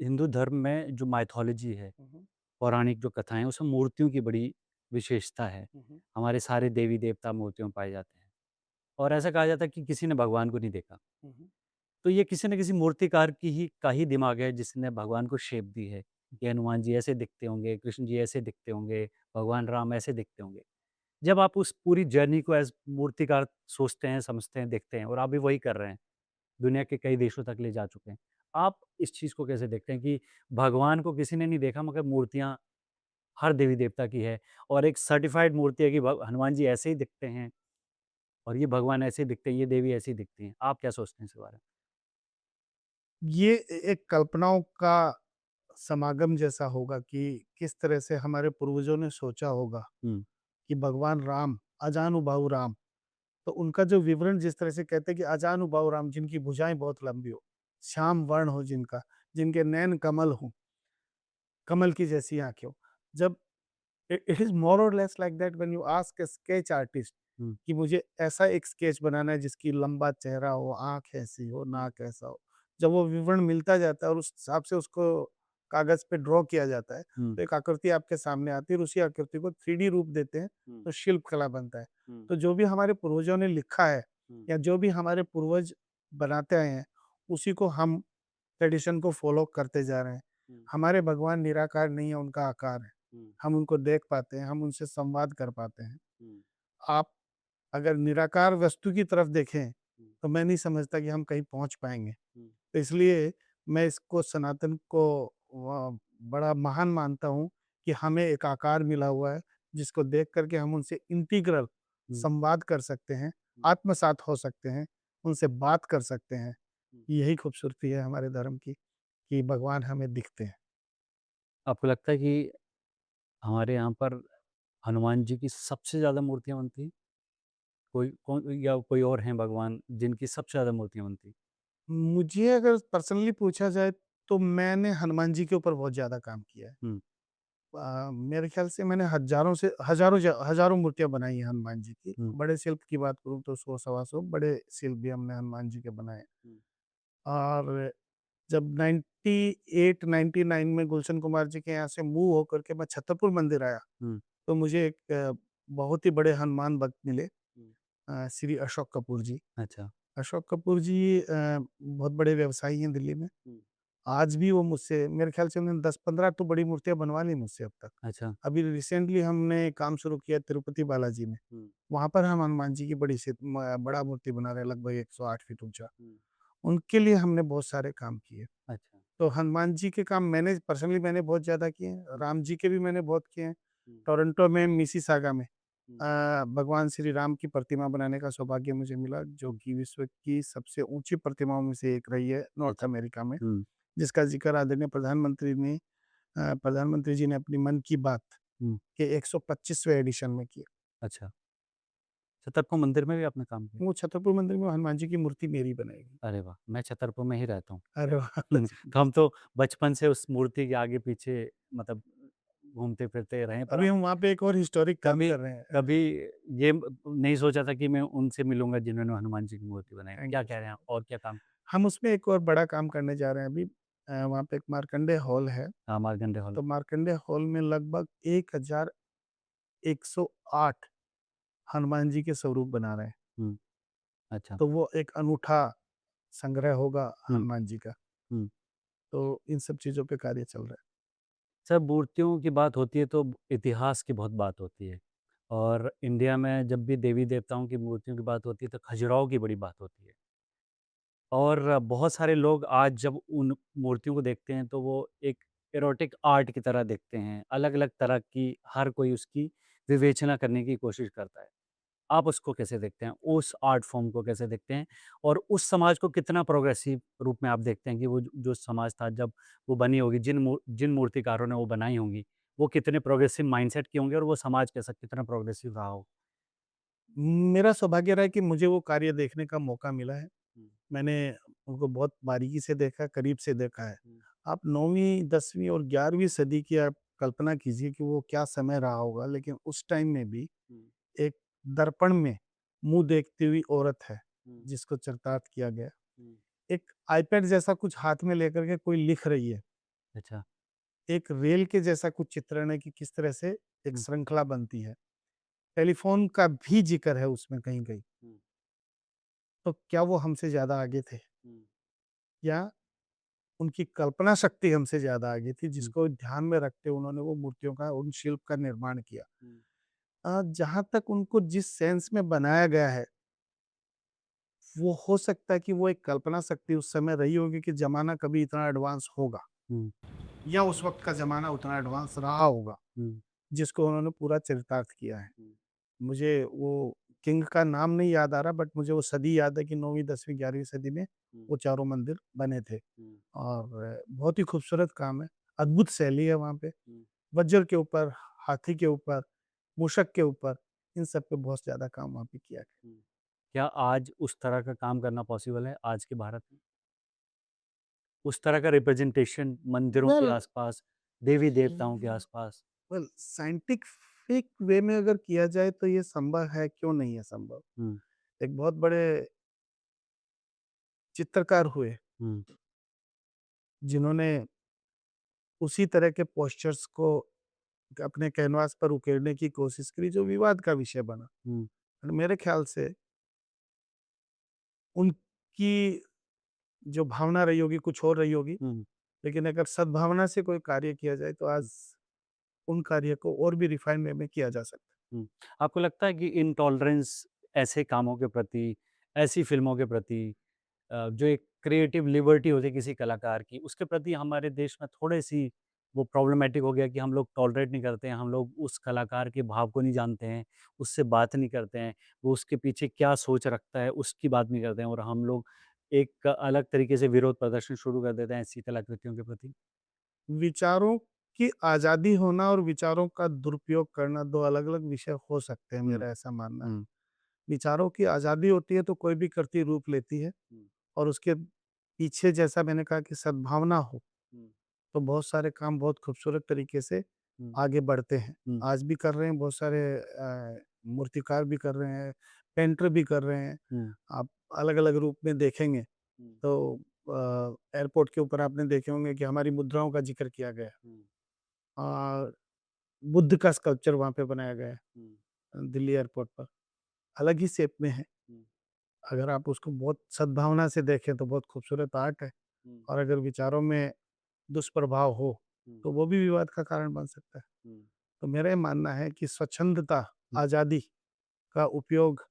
हिंदू धर्म में जो माइथोलॉजी है, हुँ, हुँ। पौराणिक जो कथाएँ हैं, उसमें मूर्तियों की बड़ी विशेषता है। हुँ, हुँ। हमारे सारे देवी-देवता मूर्तियों में पाए जाते हैं और ऐसा कहा जाता है कि किसी ने भगवान को नहीं देखा। हुँ, हुँ। तो ये किसी न किसी मूर्तिकार का ही दिमाग है जिसने भगवान को शेप दी है, कि हनुमान जी ऐसे दिखते होंगे, कृष्ण जी ऐसे दिखते होंगे, भगवान राम ऐसे दिखते होंगे। जब आप उस पूरी जर्नी को एज़ मूर्तिकार सोचते हैं, समझते हैं, देखते हैं और आप भी वही कर रहे हैं। दुनिया के कई देशों तक ले जा चुके हैं। आप इस चीज़ को कैसे देखते हैं कि भगवान को किसी ने नहीं देखा मगर मूर्तियाँ हर देवी-देवता की है और एक सर्टिफ़ाइड मूर्ति है कि भ हनुमान जी ऐसे ही दिखते हैं और ये भगवान ऐसे ही दिखते हैं, ये देवी ऐसी दिखती हैं। आप क्या सोचते हैं इसके बारे में? ये एक कल्पनाओं का समागम जैसा होगा कि किस तरह से हमारे पूर्वजों ने सोचा होगा हुँ, कि भगवान राम, अजानुबाहु राम, तो उनका जो विवरण जिस तरह से कहते हैं कि अजानुबाहु राम जिनकी भुजाएँ बहुत लंबी हो, श्याम वर्ण हो जिनका, जिनके नैन कमल हों, कमल की जैसी आँखें हों। जब इट इज़ मोर और less like that when you ask a sketch artist हुँ, कि मुझे ऐसा एक स्केच बनाना है जिसकी लंबा चेहरा हो, आँख ऐसी हो, हुँ, नाक ऐसा हो। जब वो विवरण मिलता जाता है और उस हिसाब से उसको कागज़ पे ड्रॉ किया जाता है, हुँ, तो एक आकृति आपके सामने आती है और उसी आकृति को 3D रूप देते हैं, हुँ, तो शिल्प कला बनता है। हुँ, तो जो भी हमारे पूर्वजों ने लिखा है हुँ, या जो भी हमारे पूर्वज बनाते आए हैं, उसी को हम ट्रेडिशन को फ़ॉलो करते जा रहे हैं। हुँ, हमारे भगवान निराकार नहीं है, उनका आकार है। हुँ, हम उनको देख पाते हैं, हम उनसे संवाद कर पाते हैं। हुँ, आप अगर निराकार वस्तु की तरफ देखें, हुँ, तो मैं नहीं समझता कि हम कहीं पहुँच पाएँगे। हुँ, तो इसलिए मैं इसको सनातन को बड़ा महान मानता हूँ कि हमें एक आकार मिला हुआ है, जिसको देख कर के हम उनसे इंटीग्रल हुँ, संवाद कर सकते हैं, हुँ, आत्मसात हो सकते हैं, उनसे बात कर सकते हैं। हुँ। यही खूबसूरती है हमारे धर्म की, कि भगवान हमें दिखते हैं। आपको लगता है कि हमारे यहाँ पर हनुमान जी की सबसे ज़्यादा मूर्तियाँ बनती हैं? कोई कौन या कोई और हैं भगवान जिनकी सबसे ज़्यादा मूर्तियाँ बनती हैं? मुझे अगर पर्सनली पूछा जाए, तो मैंने हनुमान जी के ऊपर बहुत ज़्यादा काम किया है। हुँ, मेरे ख़्याल से मैंने हज़ारों मूर्तियाँ बनाई हैं हनुमान जी की। हुँ, बड़े शिल्प की बात करूँ तो 100 सवा 100 बड़े शिल्प भी हमने हनुमान जी के बनाए। हुँ, और जब 98-99 में गुलशन कुमार जी के यहाँ से मूव होकर के मैं छतरपुर मंदिर आया, हुँ, तो मुझे एक बहुत ही बड़े हनुमान भक्त मिले, हुँ। श्री अशोक कपूर जी। अच्छा। अशोक कपूर जी बहुत बड़े व्यवसायी हैं दिल्ली में। हुँ, आज भी वो मुझसे मेरे ख़्याल से उन्होंने 10-15 तो बड़ी मूर्तियाँ बनवा ली मुझसे अब तक। अच्छा। अभी रिसेंटली हमने काम शुरू किया तिरुपति बालाजी में। हुँ, वहाँ पर हम हनुमान जी की बड़ा मूर्ति बना रहे हैं लगभग 108 फीट ऊँचा। हुँ। उनके लिए हमने बहुत सारे काम किए। अच्छा। तो हनुमान जी के काम मैंने बहुत ज़्यादा किए हैं। हुँ, राम जी के भी मैंने बहुत किए हैं। हुँ, टोरंटो में मिसिसागा में हुँ। भगवान श्री राम की प्रतिमा बनाने का सौभाग्य मुझे मिला, जो हुँ, कि विश्व की सबसे ऊँची प्रतिमाओं में से एक रही है नॉर्थ अच्छा। अमेरिका में, हुँ, जिसका ज़िक्र आदरणीय प्रधानमंत्री जी ने अपनी मन की बात हुँ। के 125वें एडिशन में किया। अच्छा। छतरपुर मंदिर में भी आपने काम किया? वो छतरपुर मंदिर में हनुमान जी की मूर्ति मेरी बनाई गई। अरे वाह! मैं छतरपुर में ही रहता हूँ। अरे वाह! तो हम तो बचपन से उस मूर्ति के आगे-पीछे मतलब घूमते-फिरते रहे हैं, पर अभी हम वहाँ पे एक और हिस्टोरिक काम कभी कर रहे हैं। कभी ये नहीं सोचा था कि मैं उनसे मिलूँगा जिन्होंने हनुमान जी की मूर्ति बनाई। थैंक क्या यू कह सो रहे हैं आप? मच। और क्या काम? हम उसमें एक और बड़ा काम करने जा रहे हैं अभी। वहाँ पे एक मार्कंडेय हॉल है, हाँ, मार्कंडेय हॉल। तो मार्कंडेय हॉल में लगभग 1108 हनुमान जी के स्वरूप बना रहे हैं। हुँ, अच्छा। तो वो एक अनूठा संग्रह होगा हुँ, हनुमान जी का। हुँ। तो इन सब चीज़ों पे कार्य चल रहा है। सर मूर्तियों की बात होती है तो इतिहास की बहुत बात होती है और इंडिया में जब भी देवी-देवताओं की मूर्तियों की बात होती है तो खजुराहो की बड़ी बात होती है। और बहुत सारे लोग आज जब उन मूर्तियों को देखते हैं तो वो एक एरोटिक आर्ट की तरह देखते हैं। अलग-अलग तरह की हर कोई उसकी विवेचना करने की कोशिश करता है। आप उसको कैसे देखते हैं? उस आर्ट फ़ॉर्म को कैसे देखते हैं? और उस समाज को कितना प्रोग्रेसिव रूप में आप देखते हैं कि वो जो समाज था जब वो बनी होगी, जिन मूर्तिकारों ने वो बनाई होंगी, वो कितने प्रोग्रेसिव माइंडसेट के होंगे और वो समाज कैसा कितना प्रोग्रेसिव रहा हो? मेरा सौभाग्य रहा है कि मुझे वो कार्य देखने का मौका मिला है। हुँ, मैंने उनको बहुत बारीकी से देखा, करीब से देखा है। हुँ, आप 9वीं, 10वीं और 11वीं सदी की आप कल्पना कीजिए कि वो क्या समय रहा होगा, लेकिन उस टाइम में भी हुँ, एक दर्पण में मुँह देखती हुई औरत है, हुँ, जिसको चित्रित किया गया। हुँ, एक आईपैड जैसा कुछ हाथ में लेकर के कोई लिख रही है, अच्छा। एक रेल के जैसा कुछ चित्रण है कि किस तरह से एक हुँ, श्रृंखला बनती है। टेलीफ़ोन का भी ज़िक्र है उसमें कहीं-कहीं। हुँ, तो क्या वो हमसे ज़्यादा आगे थे? हुँ, या उनकी कल्पना शक्ति हमसे ज़्यादा आगे थी, हुँ, जिसको ध्यान में रखते उन्होंने वो मूर्तियों का, उन शिल्प का निर्माण किया। हुँ, जहाँ तक उनको जिस सेंस में बनाया गया है, वो हो सकता है कि वो एक कल्पना शक्ति उस समय रही होगी कि ज़माना कभी इतना एडवांस होगा हुँ, या उस वक़्त का ज़माना उतना एडवांस रहा होगा, हुँ, जिसको उन्होंने पूरा चरितार्थ किया है। हुँ, मुझे वो किंग का नाम नहीं याद आ रहा, बट मुझे वो सदी याद है कि 9वीं 10वीं 11वीं सदी में हुँ, वो चारों मंदिर बने थे हुँ, और बहुत ही खूबसूरत काम है। अद्भुत शैली है वहाँ पे। हुँ, वज्र के ऊपर, हाथी के ऊपर, मूषक के ऊपर, इन सब पे बहुत ज़्यादा काम वहाँ पे किया गया। हुँ। क्या आज उस तरह का काम करना पॉसिबल है आज के भारत में? उस तरह का रिप्रेजेंटेशन मंदिरों के वेल आस-पास, देवी-देवताओं के आस-पास? वेल साइंटिफिक वे में अगर किया जाए तो ये संभव है, क्यों नहीं है संभव? हुँ, एक बहुत बड़े चित्रकार हुए, हुँ, जिन्होंने उसी तरह के पोस्चर्स को अपने कैनवास पर उकेरने की कोशिश करी, जो विवाद का विषय बना। हुँ, और मेरे ख्याल से उनकी जो भावना रही होगी कुछ और रही होगी, हुँ, लेकिन अगर सद्भावना से कोई कार्य किया जाए तो हुँ, आज उन कार्य को और भी रिफाइन वे में किया जा सकता हुँ। आपको लगता है कि इनटॉलरेंस ऐसे कामों के प्रति, ऐसी फ़िल्मों के प्रति जो एक क्रिएटिव लिबर्टी होती है किसी कलाकार की, उसके प्रति हमारे देश में थोड़ी-सी वो प्रॉब्लमैटिक हो गया कि हम लोग टॉलरेट नहीं करते हैं, हम लोग उस कलाकार के भाव को नहीं जानते हैं, उससे बात नहीं करते हैं, वो उसके पीछे क्या सोच रखता है, उसकी बात नहीं करते हैं और हम लोग एक अलग तरीके से विरोध प्रदर्शन शुरू कर देते हैं ऐसी कलाकृतियों के प्रति। है। विचारों की आज़ादी होना और विचारों का दुरुपयोग करना 2 अलग-अलग विषय हो सकते हैं, हुँ, मेरा ऐसा मानना है। हुँ, विचारों की आज़ादी होती है तो कोई भी कृति रूप लेती है हुँ, और उसके पीछे जैसा मैंने कहा कि सद्भावना हो, हुँ, तो बहुत सारे काम बहुत खूबसूरत तरीके से हुँ, आगे बढ़ते हैं। हुँ, आज भी कर रहे हैं बहुत सारे मूर्तिकार भी कर रहे हैं, पेंटर भी कर रहे हैं। हुँ, आप अलग-अलग रूप में देखेंगे हुँ, तो एयरपोर्ट के ऊपर आपने देखे होंगे कि हमारी मुद्राओं का ज़िक्र किया गया है हुँ, और बुद्ध का स्कल्पचर वहाँ पे बनाया गया है हुँ, दिल्ली एयरपोर्ट पर। अलग ही शेप में है। हुँ, अगर आप उसको बहुत सद्भावना से देखें तो बहुत खूबसूरत आर्ट है हुँ, और अगर विचारों में दुष्प्रभाव हो, हुँ, तो वो भी विवाद का कारण बन सकता है। हुँ, तो मेरा ये मानना है कि स्वच्छंदता, हुँ, आज़ादी का उपयोग,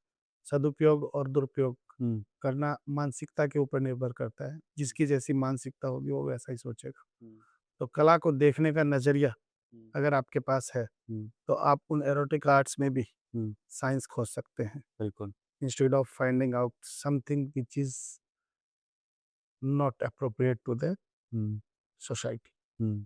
सदुपयोग और दुरुपयोग हुँ, करना मानसिकता के ऊपर निर्भर करता है। हुँ, जिसकी जैसी मानसिकता होगी वो वैसा ही सोचेगा। हुँ, तो कला को देखने का नज़रिया हुँ, अगर आपके पास है, हुँ, तो आप उन एरोटिक आर्ट्स में भी हुँ, साइंस खोज सकते हैं। बिल्कुल। Instead of finding out something which is not appropriate to the hmm, society. Hmm.